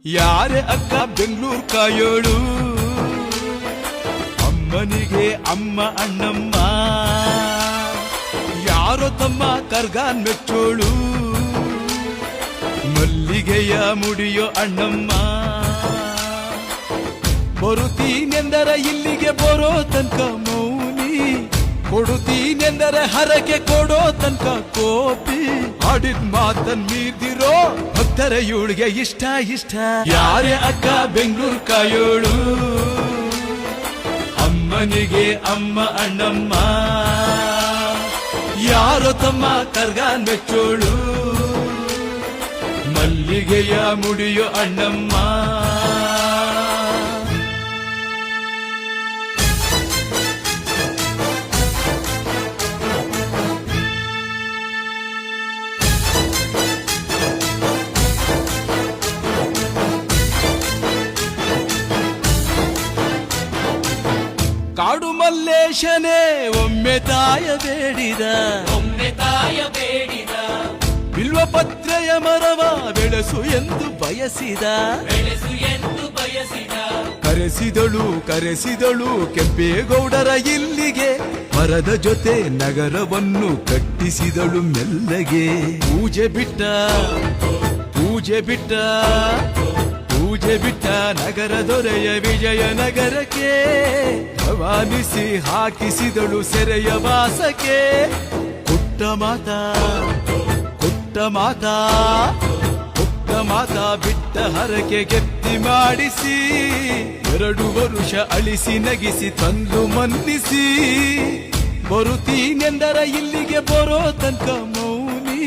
ಯಾರೇ ಅಕ್ಕ ಬೆಂಗಳೂರು ಕಾಯೋಳು, ಅಮ್ಮನಿಗೆ ಅಮ್ಮ ಅಣ್ಣಮ್ಮ, ಯಾರೋ ತಮ್ಮ ಕರ್ಗಾನ್ ಮೆಚ್ಚೋಳು, ಮಲ್ಲಿಗೆಯ ಮುಡಿಯೋ ಅಣ್ಣಮ್ಮ. ಬರುತ್ತೀನೆಂದರೆ ಇಲ್ಲಿಗೆ ಬರೋ ತನಕ ಮೌನಿ, ಕೊಡುತ್ತೀನೆಂದರೆ ಹರಕೆ ಕೊಡೋ ತನಕ ಕೋಪಿ. ಆಡಿದ್ ಮಾತನ್ ಮೀರ್ದಿರೋ ಭಕ್ತರ ಇವಳಿಗೆ ಇಷ್ಟ ಇಷ್ಟ. ಯಾರೇ ಅಕ್ಕ ಬೆಂಗಳೂರು ಕಾಯೋಳು, ಅಮ್ಮನಿಗೆ ಅಮ್ಮ ಅಣ್ಣಮ್ಮ, ಯಾರೋ ತಮ್ಮ ಕರ್ಗಾನ್ ಮೆಚ್ಚೋಳು, ಮಲ್ಲಿಗೆಯ ಮುಡಿಯೋ ಅಣ್ಣಮ್ಮ. ಕಾಡು ಮಲ್ಲೇಶನೇ ಒಮ್ಮೆ ತಾಯ ಬೇಡಿದ, ಬಿಲ್ವಪತ್ರೆಯ ಮರವ ಬೆಳೆಸು ಎಂದು ಬಯಸಿದ. ಕರೆಸಿದಳು ಕೆಂಪೇಗೌಡರ ಇಲ್ಲಿಗೆ, ಮರದ ಜೊತೆ ನಗರವನ್ನು ಕಟ್ಟಿಸಿದಳು ಮೆಲ್ಲಗೆ. ಪೂಜೆ ಬಿಟ್ಟ ನಗರ ದೊರೆಯ ವಿಜಯನಗರಕ್ಕೆ, ರವಾನಿಸಿ ಹಾಕಿಸಿದಳು ಸೆರೆಯ ವಾಸಕ್ಕೆ. ಕೊಟ್ಟ ಮಾತಾ ಬಿಟ್ಟ ಹರಕೆ ಗೆದ್ದಿ ಮಾಡಿಸಿ, 2 ವರುಷ ಅಳಿಸಿ ನಗಿಸಿ ತಂದು ಮನ್ನಿಸಿ. ಬರುತ್ತೀನೆಂದರೆ ಇಲ್ಲಿಗೆ ಬರೋ ತನಕ ಮೌನಿ,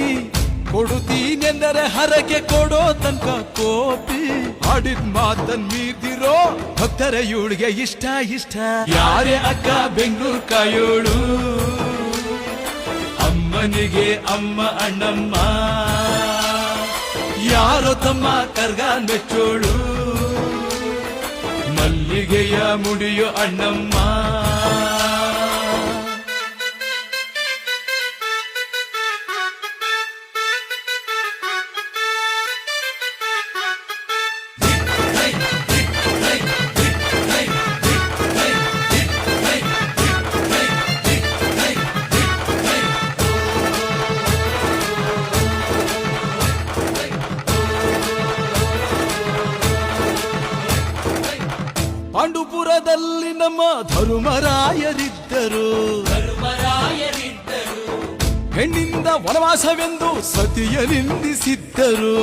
ಕೊಡುತ್ತೀನೆಂದರೆ ಹರಕೆ ಕೊಡೋ ತನಕ ಕೋಪಿ. ಆಡಿದ್ ಮಾತನ್ ಮೀರ್ದಿರೋ ಭಕ್ತರ ಇವಳಿಗೆ ಇಷ್ಟ ಇಷ್ಟ. ಯಾರೇ ಅಕ್ಕ ಬೆಂಗಳೂರು ಕಾಯೋಳು, ಅಮ್ಮನಿಗೆ ಅಮ್ಮ ಅಣ್ಣಮ್ಮ, ಯಾರೋ ತಮ್ಮ ಕರ್ಗಾನ್ ಮೆಚ್ಚೋಳು, ಮಲ್ಲಿಗೆಯ ಮುಡಿಯೋ ಅಣ್ಣಮ್ಮ. ಪಾಂಡುಪುರದಲ್ಲಿ ನಮ್ಮ ಧರ್ಮರಾಯರಿದ್ದರು, ಹೆಣ್ಣಿಂದ ವನವಾಸವೆಂದು ಸತಿಯ ನಿಂದಿಸಿದ್ದರು.